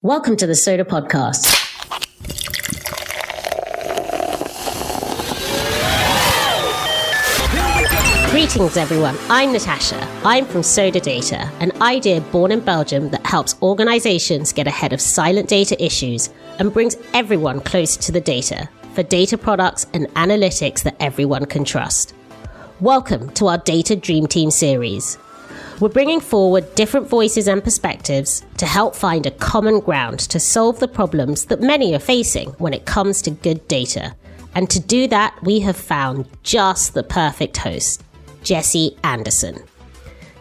Welcome to the Soda Podcast. Greetings, everyone. I'm Natasha. I'm from Soda Data, an idea born in Belgium that helps organizations get ahead of silent data issues and brings everyone closer to the data for data products and analytics that everyone can trust. Welcome to our DataDreamTeam series. We're bringing forward different voices and perspectives to help find a common ground to solve the problems that many are facing when it comes to good data. And to do that, we have found just the perfect host, JesseAnderson.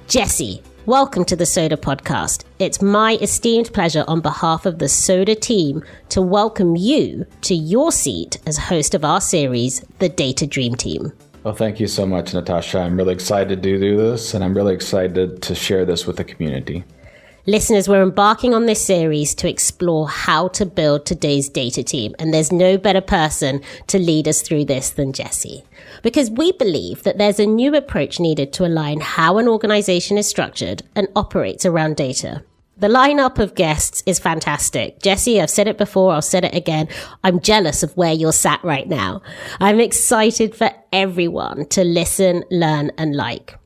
Jesse, welcome to the Soda Podcast. It's my esteemed pleasure on behalf of the Soda team to welcome you to your seat as host of our series, the DataDreamTeam. Well, thank you so much, Natasha. I'm really excited to do this, and I'm really excited to share this with the community. Listeners, we're embarking on this series to explore how to build today's data team, and there's no better person to lead us through this than Jesse. Because we believe that there's a new approach needed to align how an organization is structured and operates around data. The lineup of guests is fantastic. Jesse, I've said it before, I'll say it again. I'm jealous of where you're sat right now. I'm excited for everyone to listen, learn, and like.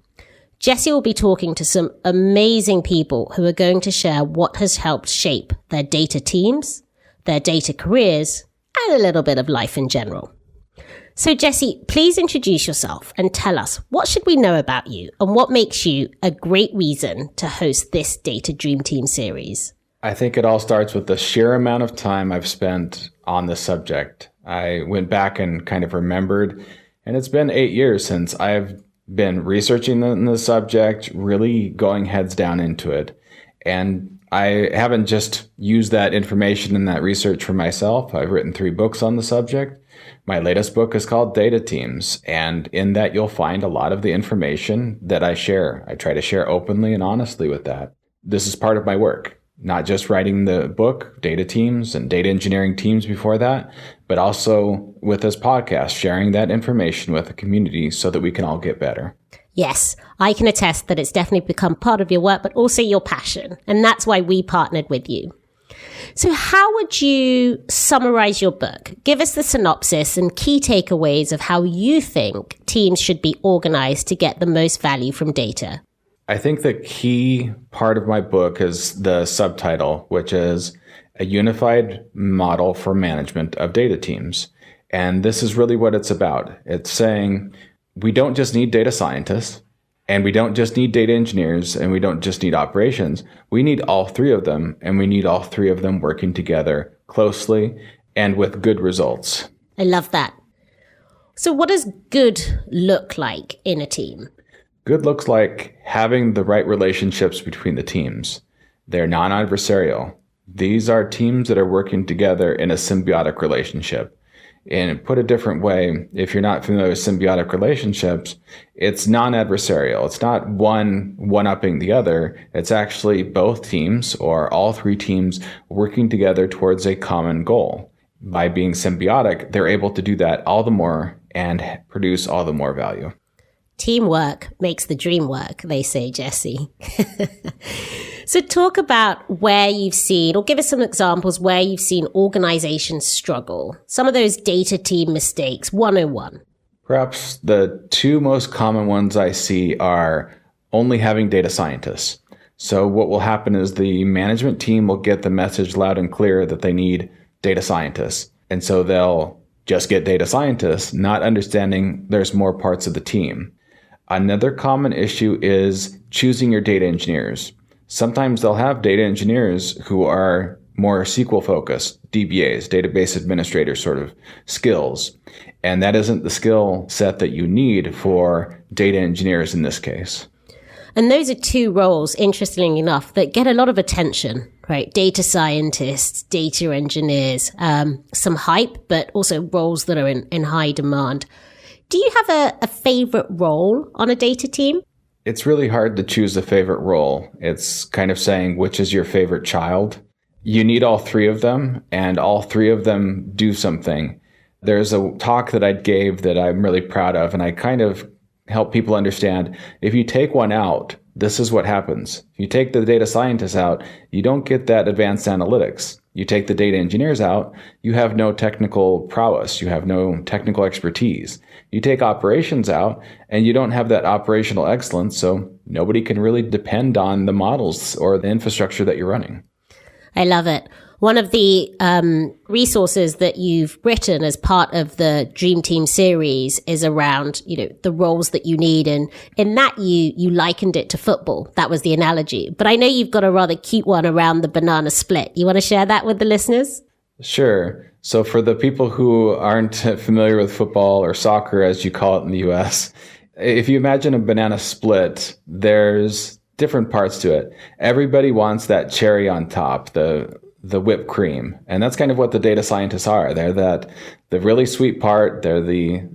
Jesse will be talking to some amazing people who are going to share what has helped shape their data teams, their data careers, and a little bit of life in general. So Jesse, please introduce yourself and tell us, what should we know about you and what makes you a great reason to host this DataDreamTeam series? I think it all starts with the sheer amount of time I've spent on this subject. I went back and kind of remembered, and it's been 8 years since I've been researching the subject, really going heads down into it. And I haven't just used that information and that research for myself. I've written 3 books on the subject. My latest book is called Data Teams, and in that you'll find a lot of the information that I share. I try to share openly and honestly with that. This is part of my work, not just writing the book, Data Teams and data engineering teams before that, but also with this podcast, sharing that information with the community so that we can all get better. Yes, I can attest that it's definitely become part of your work, but also your passion. And that's why we partnered with you. So how would you summarize your book? Give us the synopsis and key takeaways of how you think teams should be organized to get the most value from data. I think the key part of my book is the subtitle, which is a unified model for management of data teams. And this is really what it's about. It's saying we don't just need data scientists, and we don't just need data engineers, and we don't just need operations. We need all 3 of them, and we need all 3 of them working together closely and with good results. I love that. So what does good look like in a team? Good looks like having the right relationships between the teams. They're non-adversarial. These are teams that are working together in a symbiotic relationship. And put a different way, if you're not familiar with symbiotic relationships, it's non-adversarial. It's not one-upping the other. It's actually both teams or all 3 teams working together towards a common goal. By being symbiotic, they're able to do that all the more and produce all the more value. Teamwork makes the dream work, they say, Jesse. So talk about where you've seen, or give us some examples where you've seen organizations struggle. Some of those data team mistakes, 101. Perhaps the 2 most common ones I see are only having data scientists. So what will happen is the management team will get the message loud and clear that they need data scientists. And so they'll just get data scientists, not understanding there's more parts of the team. Another common issue is choosing your data engineers. Sometimes they'll have data engineers who are more SQL focused, DBAs, database administrator sort of skills. And that isn't the skill set that you need for data engineers in this case. And those are 2 roles, interestingly enough, that get a lot of attention, right? Data scientists, data engineers, some hype, but also roles that are in high demand. Do you have a favorite role on a data team? It's really hard to choose a favorite role. It's kind of saying, which is your favorite child? You need all 3 of them, and all 3 of them do something. There's a talk that I gave that I'm really proud of, and I kind of help people understand if you take one out, this is what happens. If you take the data scientists out, you don't get that advanced analytics. You take the data engineers out, you have no technical prowess. You have no technical expertise. You take operations out, and you don't have that operational excellence, so nobody can really depend on the models or the infrastructure that you're running. I love it. One of the resources that you've written as part of the Dream Team series is around, the roles that you need. And in that, you likened it to football. That was the analogy. But I know you've got a rather cute one around the banana split. You want to share that with the listeners? Sure. So for the people who aren't familiar with football or soccer, as you call it in the US, if you imagine a banana split, there's different parts to it. Everybody wants that cherry on top, the whipped cream. And that's kind of what the data scientists are. They're the really sweet part. They're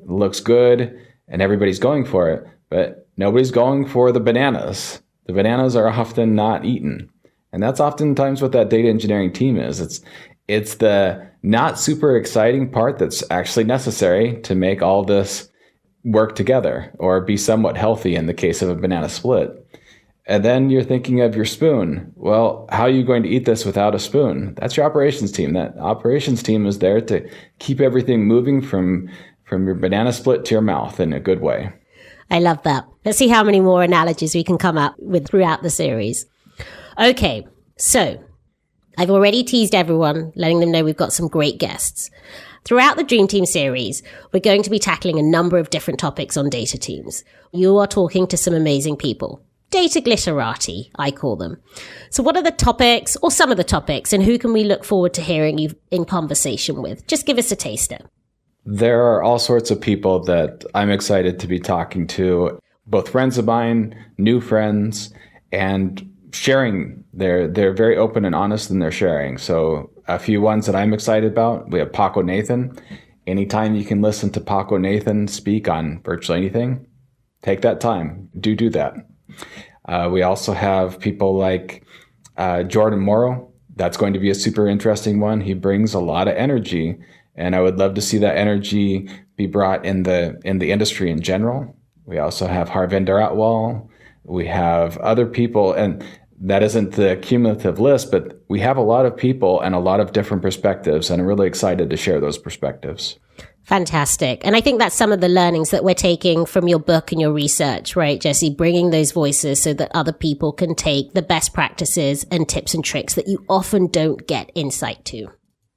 looks good and everybody's going for it, but nobody's going for the bananas. The bananas are often not eaten. And that's oftentimes what that data engineering team is. It's the not super exciting part that's actually necessary to make all this work together or be somewhat healthy in the case of a banana split. And then you're thinking of your spoon. Well, how are you going to eat this without a spoon? That's your operations team. That operations team is there to keep everything moving from your banana split to your mouth in a good way. I love that. Let's see how many more analogies we can come up with throughout the series. Okay, so I've already teased everyone, letting them know we've got some great guests. Throughout the Dream Team series, we're going to be tackling a number of different topics on data teams. You are talking to some amazing people. Data glitterati, I call them. So what are the topics, or some of the topics, and who can we look forward to hearing you in conversation with? Just give us a taster. There are all sorts of people that I'm excited to be talking to, both friends of mine, new friends, and sharing. They're very open and honest in their sharing. So a few ones that I'm excited about, we have Paco Nathan. Anytime you can listen to Paco Nathan speak on virtually anything, take that time. Do that. We also have people like Jordan Morrow. That's going to be a super interesting one. He brings a lot of energy, and I would love to see that energy be brought in the industry in general. We also have Harvinder Atwal. We have other people, and that isn't the cumulative list, but we have a lot of people and a lot of different perspectives, and I'm really excited to share those perspectives. Fantastic. And I think that's some of the learnings that we're taking from your book and your research, right, Jesse? Bringing those voices so that other people can take the best practices and tips and tricks that you often don't get insight to.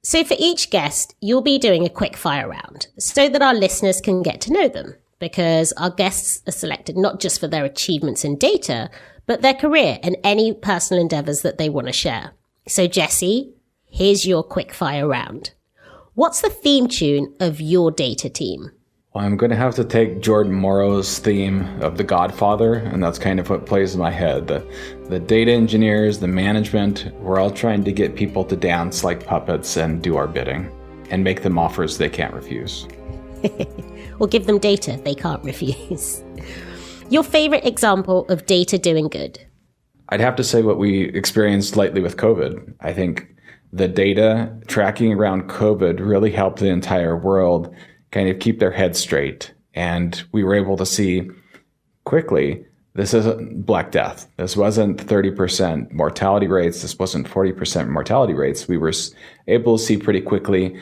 So for each guest, you'll be doing a quick fire round so that our listeners can get to know them, because our guests are selected not just for their achievements in data, but their career and any personal endeavors that they want to share. So Jesse, here's your quick fire round. What's the theme tune of your data team? Well, I'm going to have to take Jordan Morrow's theme of The Godfather, and that's kind of what plays in my head. The data engineers, the management, we're all trying to get people to dance like puppets and do our bidding and make them offers they can't refuse. Or give them data they can't refuse. Your favorite example of data doing good? I'd have to say what we experienced lately with COVID. I think the data tracking around COVID really helped the entire world kind of keep their heads straight. And we were able to see quickly, this isn't Black Death. This wasn't 30% mortality rates. This wasn't 40% mortality rates. We were able to see pretty quickly,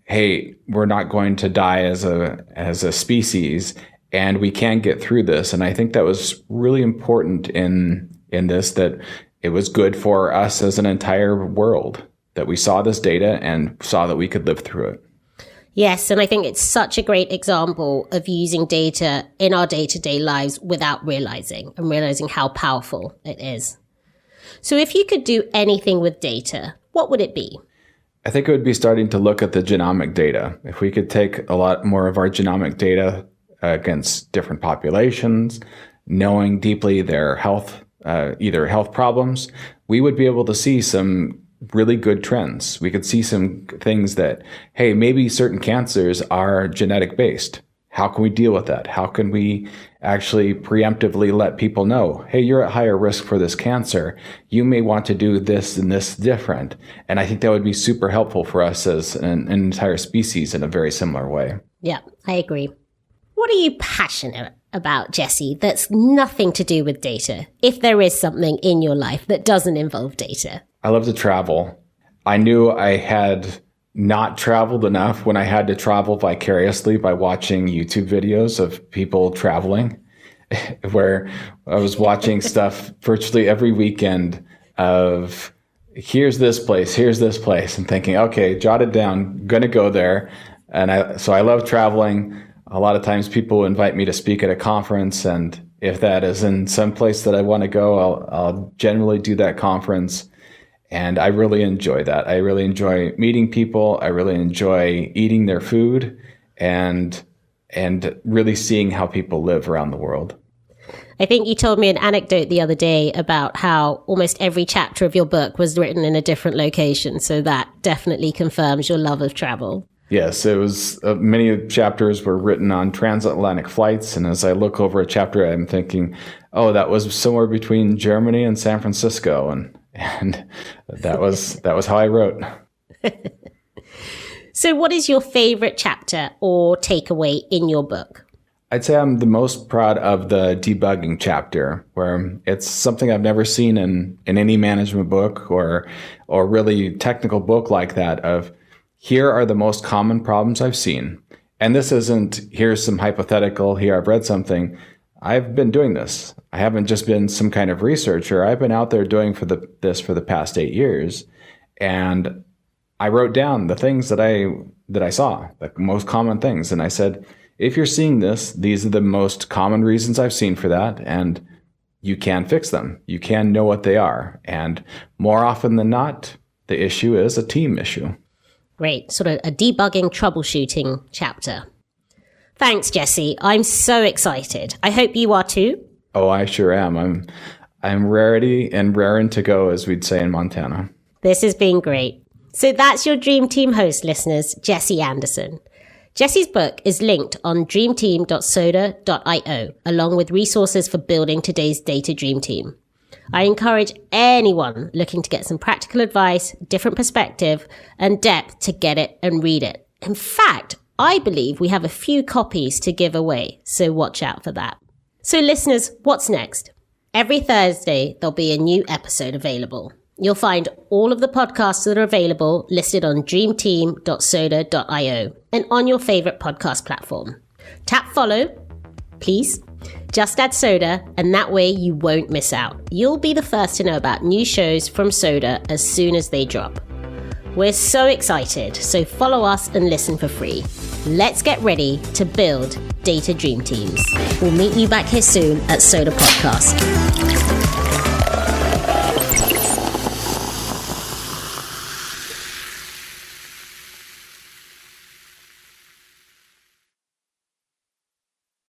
hey, we're not going to die as a species, and we can get through this. And I think that was really important in this, that it was good for us as an entire world, that we saw this data and saw that we could live through it. Yes, and I think it's such a great example of using data in our day-to-day lives without realizing how powerful it is. So if you could do anything with data, what would it be? I think it would be starting to look at the genomic data. If we could take a lot more of our genomic data against different populations, knowing deeply their health, either health problems, we would be able to see some really good trends. We could see some things that, hey, maybe certain cancers are genetic based. How can we deal with that? How can we actually preemptively let people know, hey, you're at higher risk for this cancer. You may want to do this and this different. And I think that would be super helpful for us as an entire species in a very similar way. Yeah, I agree. What are you passionate about Jesse that's nothing to do with data, if there is something in your life that doesn't involve data? I love to travel. I knew I had not traveled enough when I had to travel vicariously by watching YouTube videos of people traveling, where I was watching stuff virtually every weekend of here's this place, and thinking, okay, jot it down, gonna go there. And so I love traveling. A lot of times people invite me to speak at a conference, and if that is in some place that I want to go, I'll generally do that conference. And I really enjoy that. I really enjoy meeting people. I really enjoy eating their food and really seeing how people live around the world. I think you told me an anecdote the other day about how almost every chapter of your book was written in a different location. So that definitely confirms your love of travel. Yes, it was many chapters were written on transatlantic flights. And as I look over a chapter, I'm thinking, oh, that was somewhere between Germany and San Francisco. And that was how I wrote. So what is your favorite chapter or takeaway in your book? I'd say I'm the most proud of the debugging chapter, where it's something I've never seen in any management book or really technical book like that of here are the most common problems I've seen. And this isn't here's some hypothetical, here I've read something. I've been doing this. I haven't just been some kind of researcher. I've been out there doing this for the past 8 years. And I wrote down the things that I saw, the most common things. And I said, if you're seeing this, these are the most common reasons I've seen for that. And you can fix them. You can know what they are. And more often than not, the issue is a team issue. Great. Sort of a debugging, troubleshooting chapter. Thanks, Jesse. I'm so excited. I hope you are too. Oh, I sure am. I'm rarity and raring to go, as we'd say in Montana. This has been great. So that's your Dream Team host, listeners, Jesse Anderson. Jesse's book is linked on dreamteam.soda.io, along with resources for building today's data dream team. I encourage anyone looking to get some practical advice, different perspective, and depth to get it and read it. In fact, I believe we have a few copies to give away, so watch out for that. So listeners, what's next? Every Thursday, there'll be a new episode available. You'll find all of the podcasts that are available listed on dreamteam.soda.io and on your favorite podcast platform. Tap follow, please. Just add Soda, and that way you won't miss out. You'll be the first to know about new shows from Soda as soon as they drop. We're so excited, so follow us and listen for free. Let's get ready to build data dream teams. We'll meet you back here soon at Soda Podcast.